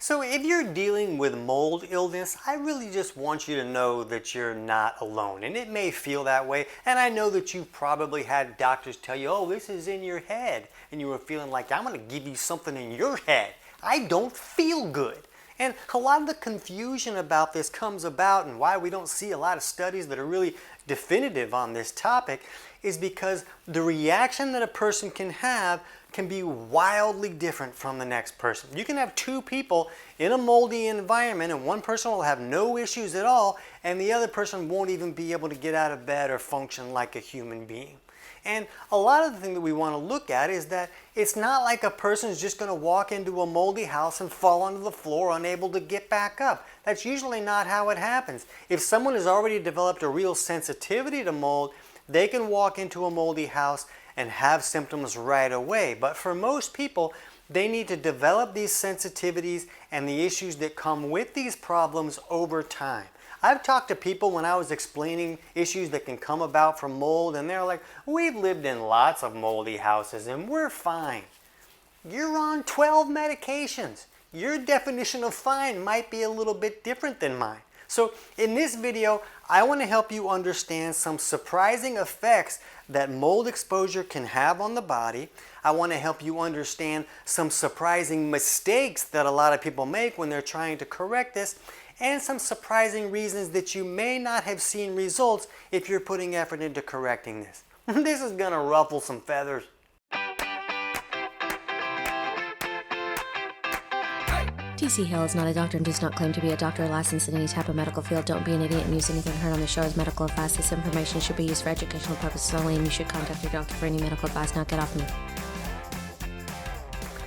So if you're dealing with mold illness, I really just want you to know that you're not alone. And it may feel that way. And I know that you probably had doctors tell you, oh, this is in your head. And you were feeling like, I'm going to give you something in your head. I don't feel good. And a lot of the confusion about this comes about, and why we don't see a lot of studies that are really definitive on this topic is because the reaction that a person can have can be wildly different from the next person. You can have two people in a moldy environment and one person will have no issues at all and the other person won't even be able to get out of bed or function like a human being. And a lot of the thing that we want to look at is that it's not like a person is just going to walk into a moldy house and fall onto the floor unable to get back up. That's usually not how it happens. If someone has already developed a real sensitivity to mold, they can walk into a moldy house and have symptoms right away. But for most people, they need to develop these sensitivities and the issues that come with these problems over time. I've talked to people when I was explaining issues that can come about from mold, and they're like, we've lived in lots of moldy houses and we're fine. You're on 12 medications. Your definition of fine might be a little bit different than mine. So in this video, I want to help you understand some surprising effects that mold exposure can have on the body. I want to help you understand some surprising mistakes that a lot of people make when they're trying to correct this, and some surprising reasons that you may not have seen results if you're putting effort into correcting this. This is going to ruffle some feathers. T.C. Hale is not a doctor and does not claim to be a doctor or licensed in any type of medical field. Don't be an idiot and use anything heard on the show as medical advice. This information should be used for educational purposes only, and you should contact your doctor for any medical advice. Now get off me.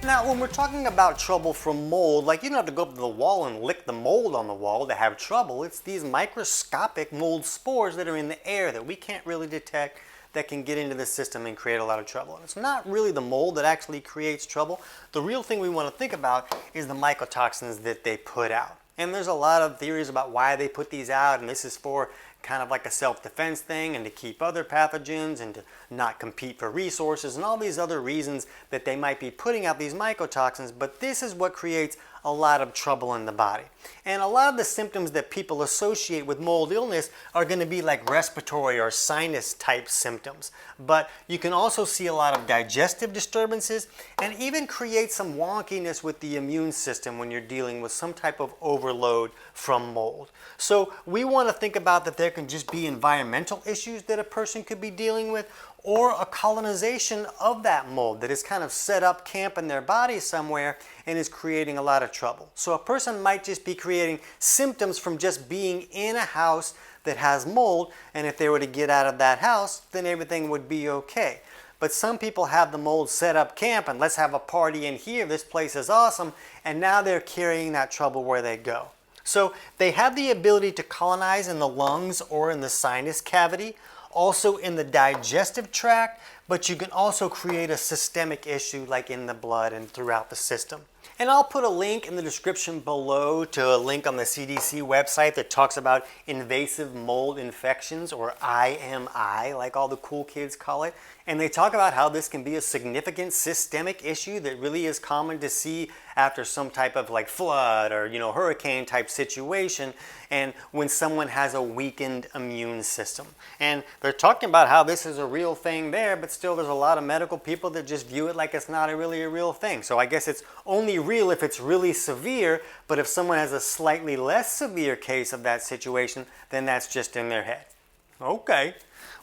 Now, when we're talking about trouble from mold, like you don't have to go up to the wall and lick the mold on the wall to have trouble. It's these microscopic mold spores that are in the air that we can't really detect that can get into the system and create a lot of trouble. And it's not really the mold that actually creates trouble. The real thing we want to think about is the mycotoxins that they put out. And there's a lot of theories about why they put these out, and this is for kind of like a self-defense thing and to keep other pathogens and to not compete for resources and all these other reasons that they might be putting out these mycotoxins, but this is what creates a lot of trouble in the body. And a lot of the symptoms that people associate with mold illness are going to be like respiratory or sinus type symptoms. But you can also see a lot of digestive disturbances and even create some wonkiness with the immune system when you're dealing with some type of overload from mold. So we want to think about that there can just be environmental issues that a person could be dealing with, or a colonization of that mold that has kind of set up camp in their body somewhere and is creating a lot of trouble. So a person might just be creating symptoms from just being in a house that has mold, and if they were to get out of that house, then everything would be okay. But some people have the mold set up camp and let's have a party in here, this place is awesome, and now they're carrying that trouble where they go. So they have the ability to colonize in the lungs or in the sinus cavity, also in the digestive tract, but you can also create a systemic issue like in the blood and throughout the system. And I'll put a link in the description below to a link on the CDC website that talks about invasive mold infections, or IMI, like all the cool kids call it. And they talk about how this can be a significant systemic issue that really is common to see after some type of like flood or hurricane type situation, and when someone has a weakened immune system. And they're talking about how this is a real thing there, but still there's a lot of medical people that just view it like it's not really a real thing. So I guess it's only real if it's really severe, but if someone has a slightly less severe case of that situation, then that's just in their head. Okay.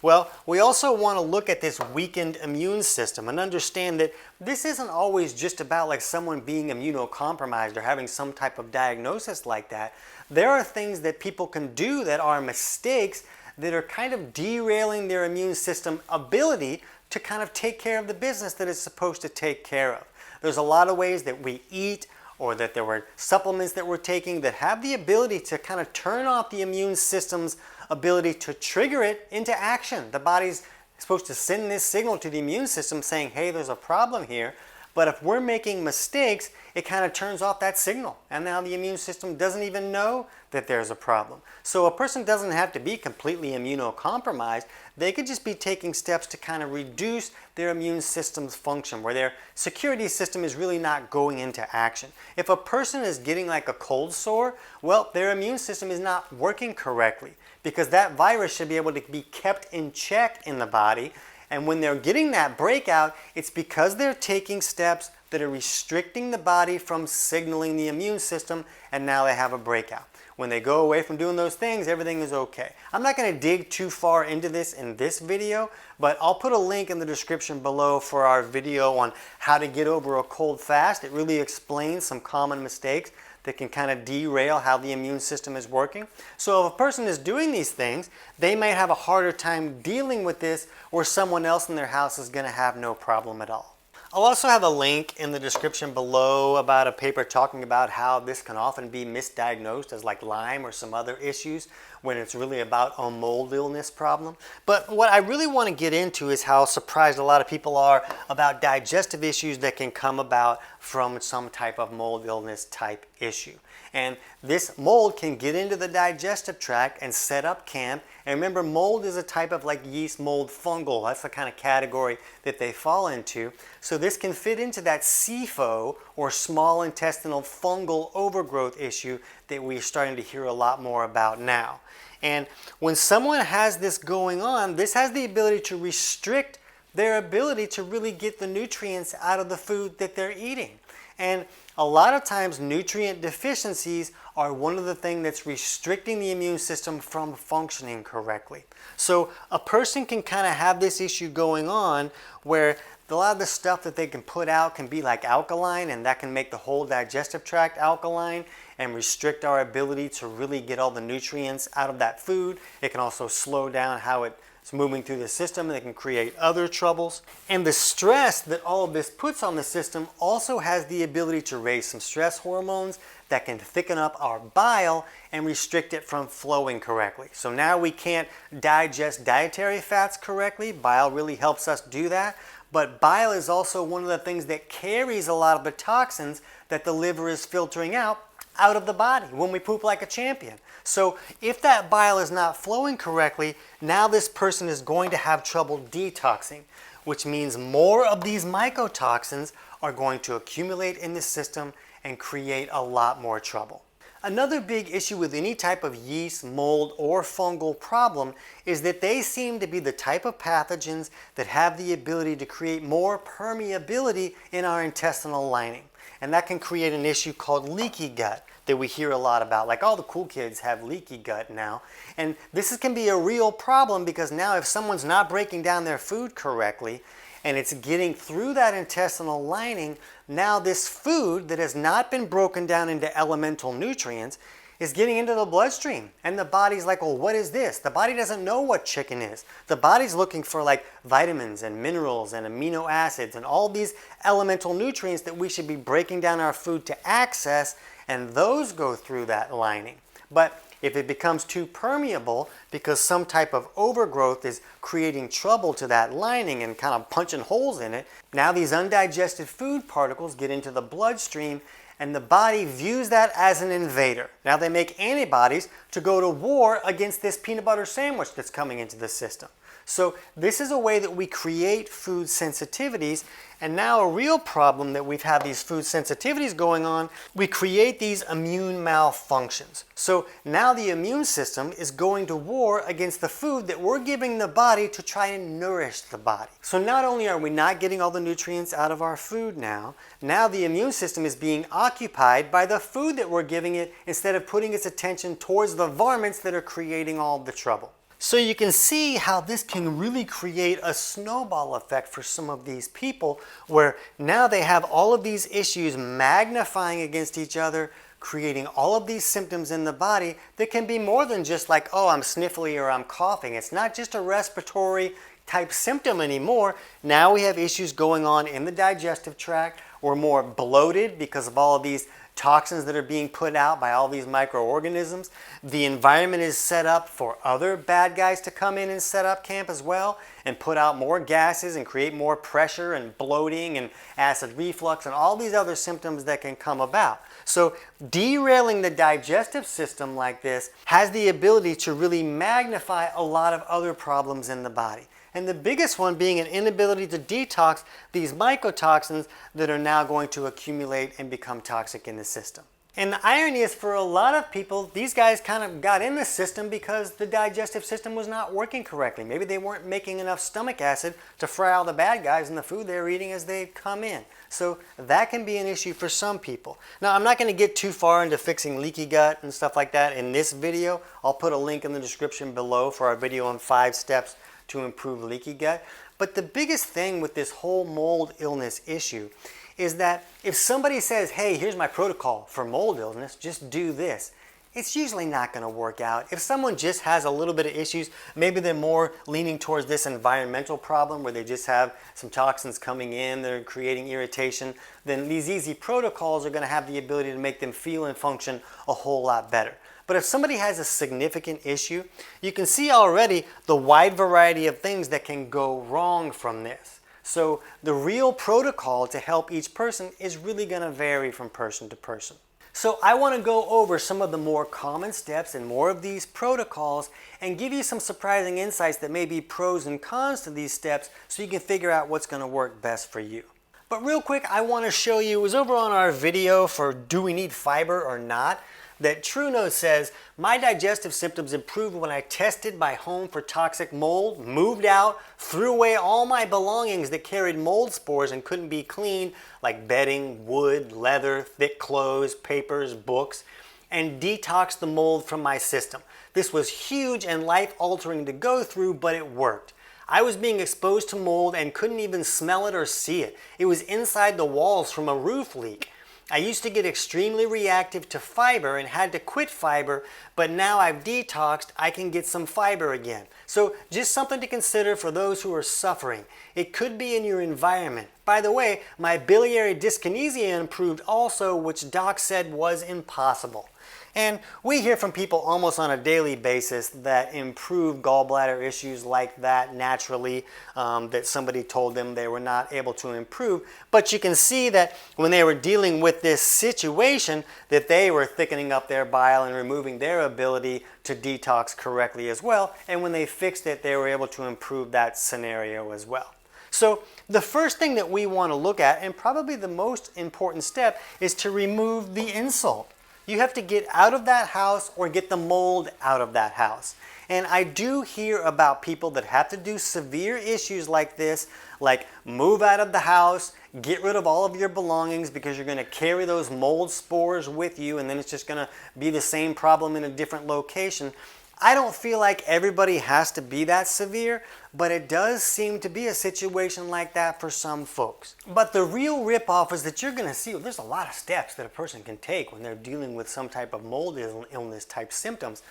Well, we also want to look at this weakened immune system and understand that this isn't always just about like someone being immunocompromised or having some type of diagnosis like that. There are things that people can do that are mistakes that are kind of derailing their immune system ability to kind of take care of the business that it's supposed to take care of. There's a lot of ways that we eat, or that there were supplements that we're taking that have the ability to kind of turn off the immune system's ability to trigger it into action. The body's supposed to send this signal to the immune system saying, hey, there's a problem here, But if we're making mistakes, it kind of turns off that signal. And now the immune system doesn't even know that there's a problem. So a person doesn't have to be completely immunocompromised. They could just be taking steps to kind of reduce their immune system's function, where their security system is really not going into action. If a person is getting like a cold sore, well, their immune system is not working correctly, because that virus should be able to be kept in check in the body. And when they're getting that breakout, it's because they're taking steps that are restricting the body from signaling the immune system, and now they have a breakout. When they go away from doing those things, everything is okay. I'm not going to dig too far into this in this video, but I'll put a link in the description below for our video on how to get over a cold fast. It really explains some common mistakes that can kind of derail how the immune system is working. So if a person is doing these things, they may have a harder time dealing with this, or someone else in their house is going to have no problem at all. I'll also have a link in the description below about a paper talking about how this can often be misdiagnosed as like Lyme or some other issues, when it's really about a mold illness problem. But what I really want to get into is how surprised a lot of people are about digestive issues that can come about from some type of mold illness type issue. And this mold can get into the digestive tract and set up camp. And remember, mold is a type of like yeast, mold, fungal. That's the kind of category that they fall into. So this can fit into that SIFO, or small intestinal fungal overgrowth issue, that we're starting to hear a lot more about now. And when someone has this going on, this has the ability to restrict their ability to really get the nutrients out of the food that they're eating. And a lot of times nutrient deficiencies are one of the things that's restricting the immune system from functioning correctly. So a person can kind of have this issue going on where a lot of the stuff that they can put out can be like alkaline, and that can make the whole digestive tract alkaline and restrict our ability to really get all the nutrients out of that food. It can also slow down how it's moving through the system, and it can create other troubles. And the stress that all of this puts on the system also has the ability to raise some stress hormones that can thicken up our bile and restrict it from flowing correctly. So now we can't digest dietary fats correctly. Bile really helps us do that. But bile is also one of the things that carries a lot of the toxins that the liver is filtering out of the body when we poop like a champion. So if that bile is not flowing correctly, now this person is going to have trouble detoxing, which means more of these mycotoxins are going to accumulate in the system and create a lot more trouble. Another big issue with any type of yeast, mold, or fungal problem is that they seem to be the type of pathogens that have the ability to create more permeability in our intestinal lining. And that can create an issue called leaky gut that we hear a lot about. Like all the cool kids have leaky gut now. And this can be a real problem, because now if someone's not breaking down their food correctly and it's getting through that intestinal lining, now this food that has not been broken down into elemental nutrients is getting into the bloodstream. And the body's like, well, what is this? The body doesn't know what chicken is. The body's looking for like vitamins and minerals and amino acids and all these elemental nutrients that we should be breaking down our food to access, and those go through that lining. But if it becomes too permeable because some type of overgrowth is creating trouble to that lining and kind of punching holes in it, now these undigested food particles get into the bloodstream, and the body views that as an invader. Now they make antibodies to go to war against this peanut butter sandwich that's coming into the system. So this is a way that we create food sensitivities. And now a real problem that we've had these food sensitivities going on, we create these immune malfunctions. So now the immune system is going to war against the food that we're giving the body to try and nourish the body. So not only are we not getting all the nutrients out of our food now the immune system is being occupied by the food that we're giving it, instead of putting its attention towards the varmints that are creating all the trouble. So you can see how this can really create a snowball effect for some of these people, where now they have all of these issues magnifying against each other, creating all of these symptoms in the body that can be more than just like, oh, I'm sniffly or I'm coughing. It's not just a respiratory type symptom anymore. Now we have issues going on in the digestive tract. We're more bloated because of all of these toxins that are being put out by all these microorganisms. The environment is set up for other bad guys to come in and set up camp as well. and put out more gases and create more pressure and bloating and acid reflux and all these other symptoms that can come about. So derailing the digestive system like this has the ability to really magnify a lot of other problems in the body. And the biggest one being an inability to detox these mycotoxins that are now going to accumulate and become toxic in the system. And the irony is, for a lot of people, these guys kind of got in the system because the digestive system was not working correctly. Maybe they weren't making enough stomach acid to fry all the bad guys in the food they were eating as they come in. So that can be an issue for some people. Now, I'm not going to get too far into fixing leaky gut and stuff like that in this video. I'll put a link in the description below for our video on 5 steps to improve leaky gut. But the biggest thing with this whole mold illness issue is that if somebody says, hey, here's my protocol for mold illness, just do this, it's usually not going to work out. If someone just has a little bit of issues, maybe they're more leaning towards this environmental problem where they just have some toxins coming in, they're creating irritation, then these easy protocols are going to have the ability to make them feel and function a whole lot better. But if somebody has a significant issue, you can see already the wide variety of things that can go wrong from this. So the real protocol to help each person is really going to vary from person to person. So I want to go over some of the more common steps and more of these protocols and give you some surprising insights that may be pros and cons to these steps so you can figure out what's going to work best for you. But real quick, I want to show you, it was over on our video for do we need fiber or not, that TrueNose says, my digestive symptoms improved when I tested my home for toxic mold, moved out, threw away all my belongings that carried mold spores and couldn't be cleaned, like bedding, wood, leather, thick clothes, papers, books, and detoxed the mold from my system. This was huge and life-altering to go through, but it worked. I was being exposed to mold and couldn't even smell it or see it. It was inside the walls from a roof leak. I used to get extremely reactive to fiber and had to quit fiber, but now I've detoxed, I can get some fiber again. So just something to consider for those who are suffering. It could be in your environment. By the way, my biliary dyskinesia improved also, which doc said was impossible. And we hear from people almost on a daily basis that improve gallbladder issues like that naturally, that somebody told them they were not able to improve. But you can see that when they were dealing with this situation, that they were thickening up their bile and removing their ability to detox correctly as well. And when they fixed it, they were able to improve that scenario as well. So the first thing that we want to look at, and probably the most important step, is to remove the insult. You have to get out of that house or get the mold out of that house. And I do hear about people that have to do severe issues like this, like move out of the house, get rid of all of your belongings because you're going to carry those mold spores with you, and then it's just going to be the same problem in a different location. I don't feel like everybody has to be that severe, but it does seem to be a situation like that for some folks. But the real ripoff is that you're going to see there's a lot of steps that a person can take when they're dealing with some type of mold illness type symptoms.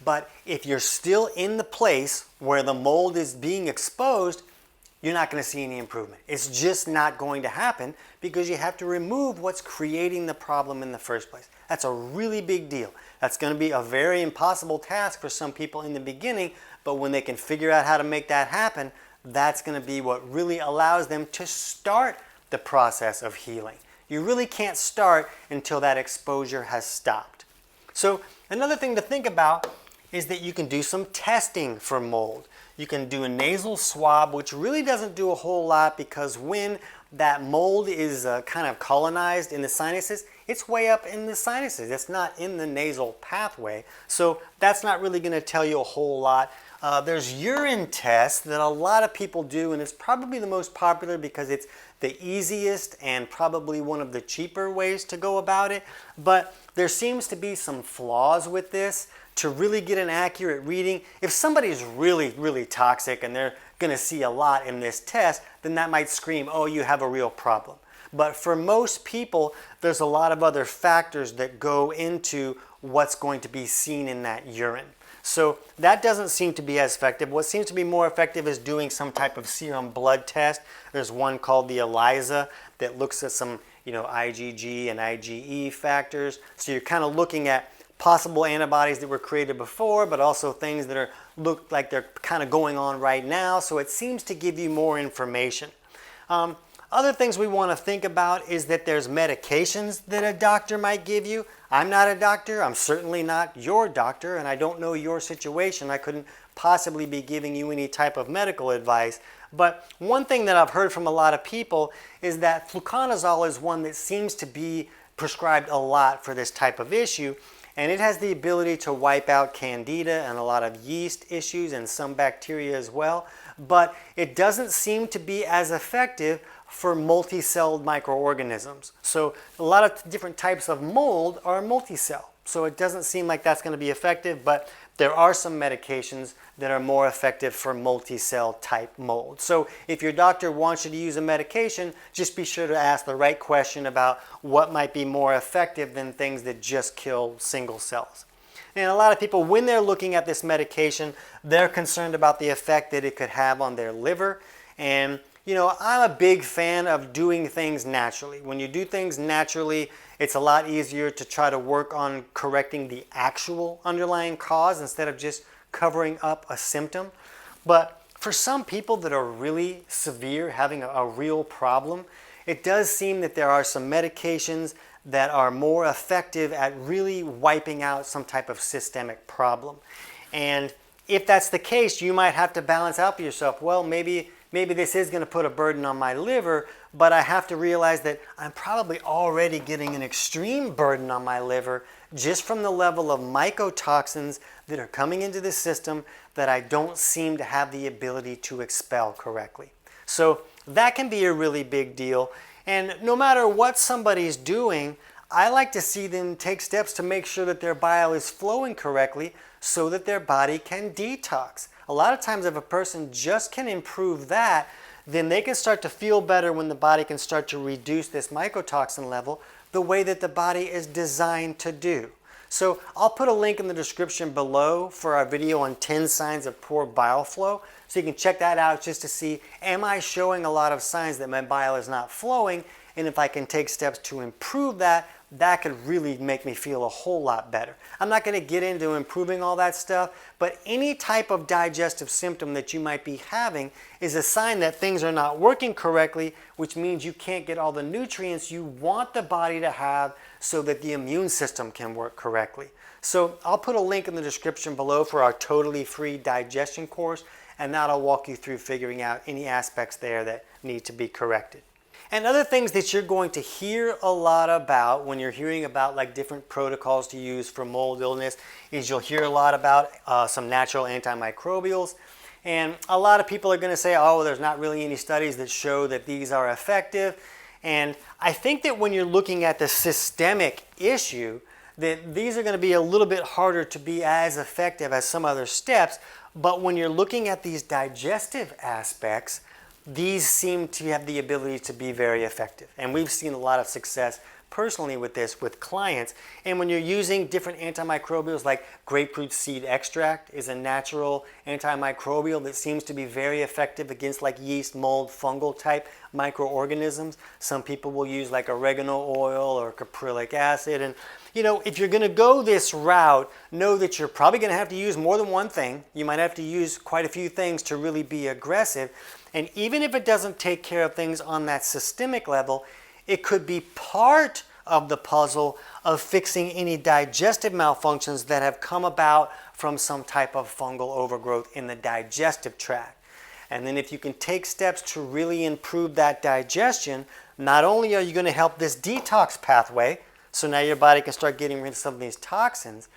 But if you're still in the place where the mold is being exposed, you're not going to see any improvement. It's just not going to happen because you have to remove what's creating the problem in the first place. That's a really big deal. That's going to be a very impossible task for some people in the beginning, but when they can figure out how to make that happen, that's going to be what really allows them to start the process of healing. You really can't start until that exposure has stopped. So another thing to think about is that you can do some testing for mold. You can do a nasal swab, which really doesn't do a whole lot because when that mold is kind of colonized in the sinuses, it's way up in the sinuses. It's not in the nasal pathway. So that's not really going to tell you a whole lot. There's urine tests that a lot of people do, and it's probably the most popular because it's the easiest and probably one of the cheaper ways to go about it. But there seems to be some flaws with this. To really get an accurate reading, if somebody's really, really toxic and they're going to see a lot in this test, then that might scream, oh, you have a real problem. But for most people, there's a lot of other factors that go into what's going to be seen in that urine. So that doesn't seem to be as effective. What seems to be more effective is doing some type of serum blood test. There's one called the ELISA that looks at some, IgG and IgE factors. So you're kind of looking at possible antibodies that were created before, but also things that look like they're kind of going on right now. So it seems to give you more information. Other things we want to think about is that there's medications that a doctor might give you. I'm not a doctor. I'm certainly not your doctor, and I don't know your situation. I couldn't possibly be giving you any type of medical advice. But one thing that I've heard from a lot of people is that fluconazole is one that seems to be prescribed a lot for this type of issue, and it has the ability to wipe out candida and a lot of yeast issues and some bacteria as well, but it doesn't seem to be as effective for multi-celled microorganisms. So a lot of different types of mold are multi-cell, so it doesn't seem like that's going to be effective, but there are some medications that are more effective for multi-cell type mold. So if your doctor wants you to use a medication, just be sure to ask the right question about what might be more effective than things that just kill single cells. And a lot of people, when they're looking at this medication, they're concerned about the effect that it could have on their liver. And you know, I'm a big fan of doing things naturally. When you do things naturally, it's a lot easier to try to work on correcting the actual underlying cause instead of just covering up a symptom. But for some people that are really severe, having a real problem, it does seem that there are some medications that are more effective at really wiping out some type of systemic problem. And if that's the case, you might have to balance out for yourself. Well, maybe this is going to put a burden on my liver, but I have to realize that I'm probably already getting an extreme burden on my liver just from the level of mycotoxins that are coming into the system that I don't seem to have the ability to expel correctly. So that can be a really big deal. And no matter what somebody's doing, I like to see them take steps to make sure that their bile is flowing correctly so that their body can detox. A lot of times if a person just can improve that, then they can start to feel better when the body can start to reduce this mycotoxin level the way that the body is designed to do. So I'll put a link in the description below for our video on 10 signs of poor bile flow. So you can check that out just to see, am I showing a lot of signs that my bile is not flowing? And if I can take steps to improve that, that could really make me feel a whole lot better. I'm not going to get into improving all that stuff, but any type of digestive symptom that you might be having is a sign that things are not working correctly, which means you can't get all the nutrients you want the body to have so that the immune system can work correctly. So I'll put a link in the description below for our totally free digestion course, and that'll walk you through figuring out any aspects there that need to be corrected. And other things that you're going to hear a lot about when you're hearing about like different protocols to use for mold illness is you'll hear a lot about some natural antimicrobials. And a lot of people are going to say, oh, there's not really any studies that show that these are effective. And I think that when you're looking at the systemic issue, that these are going to be a little bit harder to be as effective as some other steps. But when you're looking at these digestive aspects, these seem to have the ability to be very effective. And we've seen a lot of success personally with this with clients. And when you're using different antimicrobials, like grapefruit seed extract is a natural antimicrobial that seems to be very effective against like yeast, mold, fungal type microorganisms. Some people will use like oregano oil or caprylic acid. And you know, if you're going to go this route, know that you're probably going to have to use more than one thing. You might have to use quite a few things to really be aggressive. And even if it doesn't take care of things on that systemic level, it could be part of the puzzle of fixing any digestive malfunctions that have come about from some type of fungal overgrowth in the digestive tract. And then if you can take steps to really improve that digestion, not only are you going to help this detox pathway, so now your body can start getting rid of some of these toxins,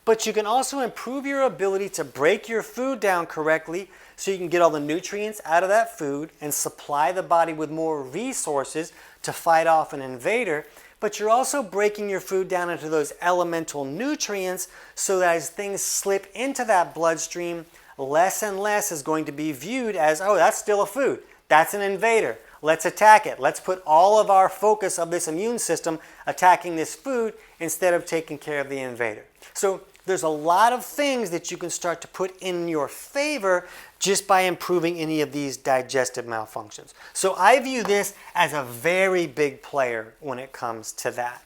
but you can also improve your ability to break your food down correctly so you can get all the nutrients out of that food and supply the body with more resources to fight off an invader. But you're also breaking your food down into those elemental nutrients so that as things slip into that bloodstream, less and less is going to be viewed as, oh, that's still a food. That's an invader. Let's attack it. Let's put all of our focus of this immune system attacking this food instead of taking care of the invader. So there's a lot of things that you can start to put in your favor just by improving any of these digestive malfunctions. So I view this as a very big player when it comes to that.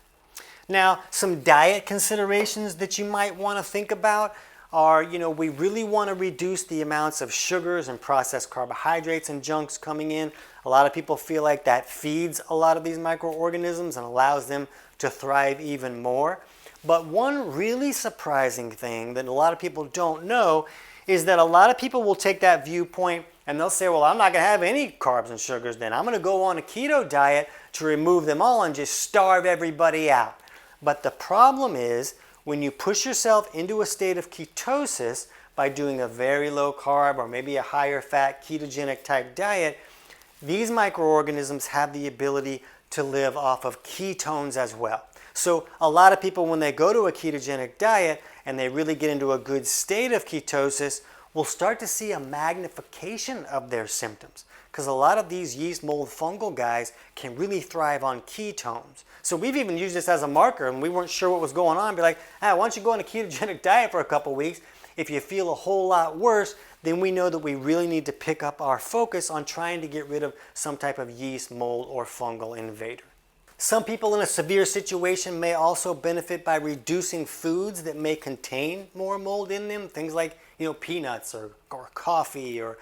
Now, some diet considerations that you might want to think about are, we really want to reduce the amounts of sugars and processed carbohydrates and junks coming in. A lot of people feel like that feeds a lot of these microorganisms and allows them to thrive even more. But one really surprising thing that a lot of people don't know is that a lot of people will take that viewpoint and they'll say, well, I'm not going to have any carbs and sugars then. I'm going to go on a keto diet to remove them all and just starve everybody out. But the problem is, when you push yourself into a state of ketosis by doing a very low carb or maybe a higher fat ketogenic type diet, these microorganisms have the ability to live off of ketones as well. So a lot of people, when they go to a ketogenic diet and they really get into a good state of ketosis, will start to see a magnification of their symptoms, because a lot of these yeast, mold, fungal guys can really thrive on ketones. So we've even used this as a marker, and we weren't sure what was going on. Be like, why don't you go on a ketogenic diet for a couple weeks? If you feel a whole lot worse, then we know that we really need to pick up our focus on trying to get rid of some type of yeast, mold, or fungal invader. Some people in a severe situation may also benefit by reducing foods that may contain more mold in them. Things like, peanuts or coffee or,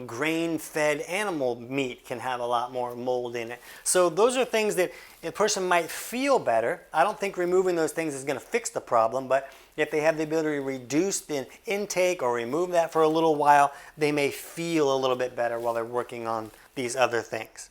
grain-fed animal meat can have a lot more mold in it. So those are things that a person might feel better. I don't think removing those things is going to fix the problem, but if they have the ability to reduce the intake or remove that for a little while, they may feel a little bit better while they're working on these other things.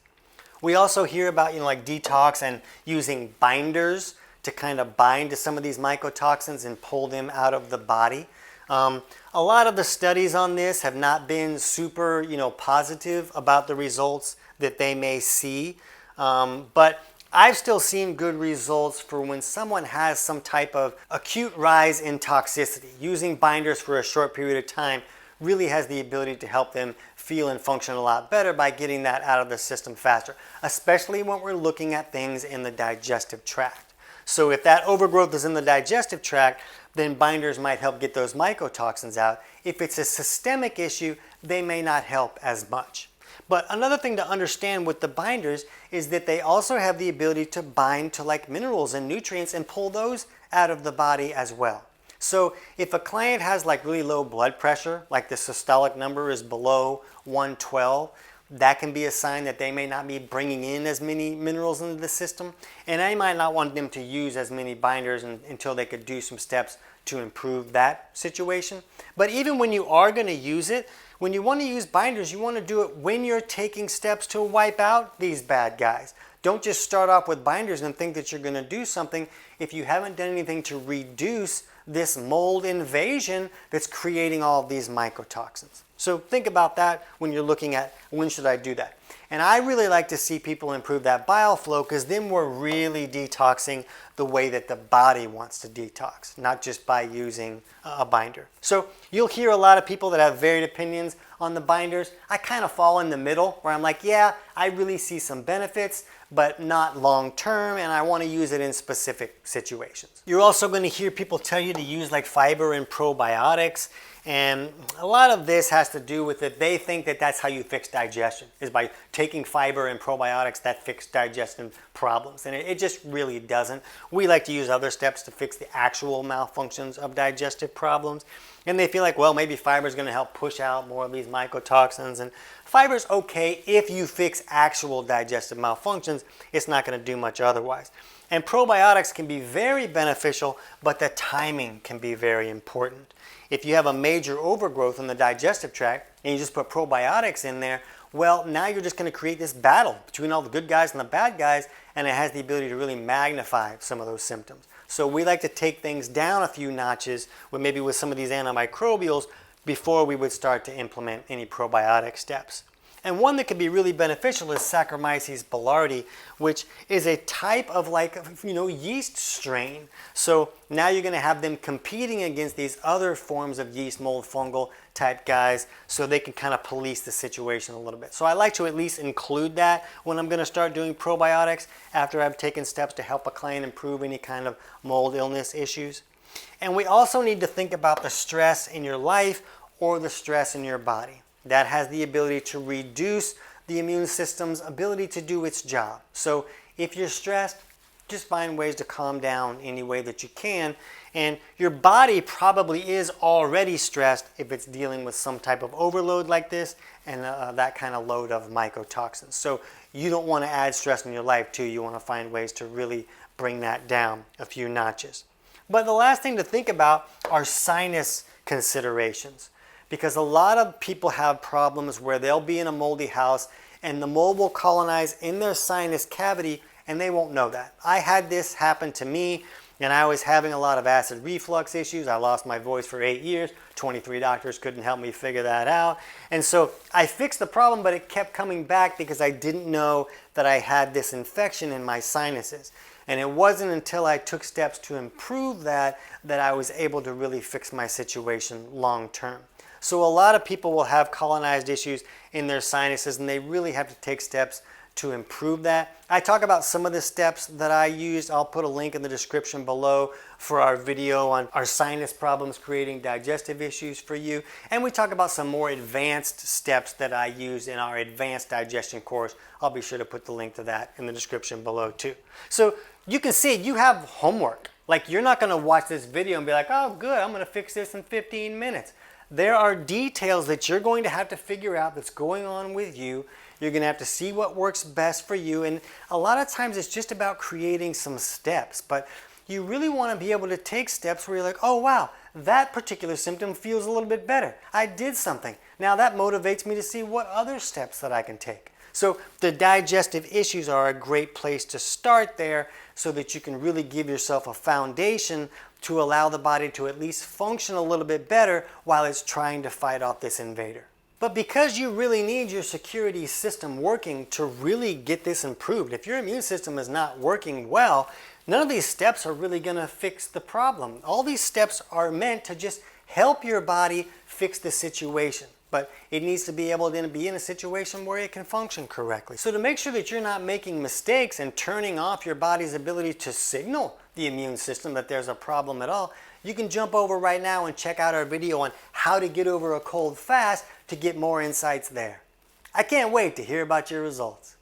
We also hear about, like detox and using binders to kind of bind to some of these mycotoxins and pull them out of the body. A lot of the studies on this have not been super, positive about the results that they may see. But I've still seen good results for when someone has some type of acute rise in toxicity. Using binders for a short period of time really has the ability to help them feel and function a lot better by getting that out of the system faster, especially when we're looking at things in the digestive tract. So if that overgrowth is in the digestive tract, then binders might help get those mycotoxins out. If it's a systemic issue, they may not help as much. But another thing to understand with the binders is that they also have the ability to bind to like minerals and nutrients and pull those out of the body as well. So if a client has like really low blood pressure, like the systolic number is below 112, that can be a sign that they may not be bringing in as many minerals into the system, and I might not want them to use as many binders until they could do some steps to improve that situation. But even when you are going to use it, when you want to use binders, you want to do it when you're taking steps to wipe out these bad guys. Don't just start off with binders and think that you're going to do something if you haven't done anything to reduce this mold invasion that's creating all of these mycotoxins. So think about that when you're looking at when should I do that. And I really like to see people improve that bile flow, because then we're really detoxing the way that the body wants to detox, not just by using a binder. So you'll hear a lot of people that have varied opinions on the binders. I kind of fall in the middle where I'm like, yeah, I really see some benefits, but not long term, and I want to use it in specific situations. You're also going to hear people tell you to use like fiber and probiotics. And a lot of this has to do with it. They think that that's how you fix digestion, is by taking fiber and probiotics that fix digestion problems. And it just really doesn't. We like to use other steps to fix the actual malfunctions of digestive problems. And they feel like, well, maybe fiber is going to help push out more of these mycotoxins. And fiber's okay if you fix actual digestive malfunctions. It's not going to do much otherwise. And probiotics can be very beneficial, but the timing can be very important. If you have a major overgrowth in the digestive tract and you just put probiotics in there, well, now you're just going to create this battle between all the good guys and the bad guys, and it has the ability to really magnify some of those symptoms. So we like to take things down a few notches with some of these antimicrobials before we would start to implement any probiotic steps. And one that can be really beneficial is Saccharomyces boulardii, which is a type of yeast strain. So now you're going to have them competing against these other forms of yeast, mold, fungal type guys, so they can kind of police the situation a little bit. So I like to at least include that when I'm going to start doing probiotics after I've taken steps to help a client improve any kind of mold illness issues. And we also need to think about the stress in your life or the stress in your body. That has the ability to reduce the immune system's ability to do its job. So if you're stressed, just find ways to calm down any way that you can. And your body probably is already stressed if it's dealing with some type of overload like this and that kind of load of mycotoxins. So you don't want to add stress in your life too. You want to find ways to really bring that down a few notches. But the last thing to think about are sinus considerations, because a lot of people have problems where they'll be in a moldy house and the mold will colonize in their sinus cavity and they won't know that. I had this happen to me, and I was having a lot of acid reflux issues. I lost my voice for 8 years. 23 doctors couldn't help me figure that out. And so I fixed the problem, but it kept coming back because I didn't know that I had this infection in my sinuses. And it wasn't until I took steps to improve that I was able to really fix my situation long term. So a lot of people will have colonized issues in their sinuses, and they really have to take steps to improve that. I talk about some of the steps that I used. I'll put a link in the description below for our video on our sinus problems creating digestive issues for you. And we talk about some more advanced steps that I use in our advanced digestion course. I'll be sure to put the link to that in the description below too. So you can see you have homework. Like, you're not going to watch this video and be like, oh good, I'm going to fix this in 15 minutes. There are details that you're going to have to figure out that's going on with you. You're going to have to see what works best for you. And a lot of times it's just about creating some steps. But you really want to be able to take steps where you're like, oh wow, that particular symptom feels a little bit better. I did something. Now that motivates me to see what other steps that I can take. So the digestive issues are a great place to start there so that you can really give yourself a foundation to allow the body to at least function a little bit better while it's trying to fight off this invader. But because you really need your security system working to really get this improved, if your immune system is not working well, none of these steps are really going to fix the problem. All these steps are meant to just help your body fix the situation. But it needs to be able to be in a situation where it can function correctly. So to make sure that you're not making mistakes and turning off your body's ability to signal the immune system that there's a problem at all, you can jump over right now and check out our video on how to get over a cold fast to get more insights there. I can't wait to hear about your results.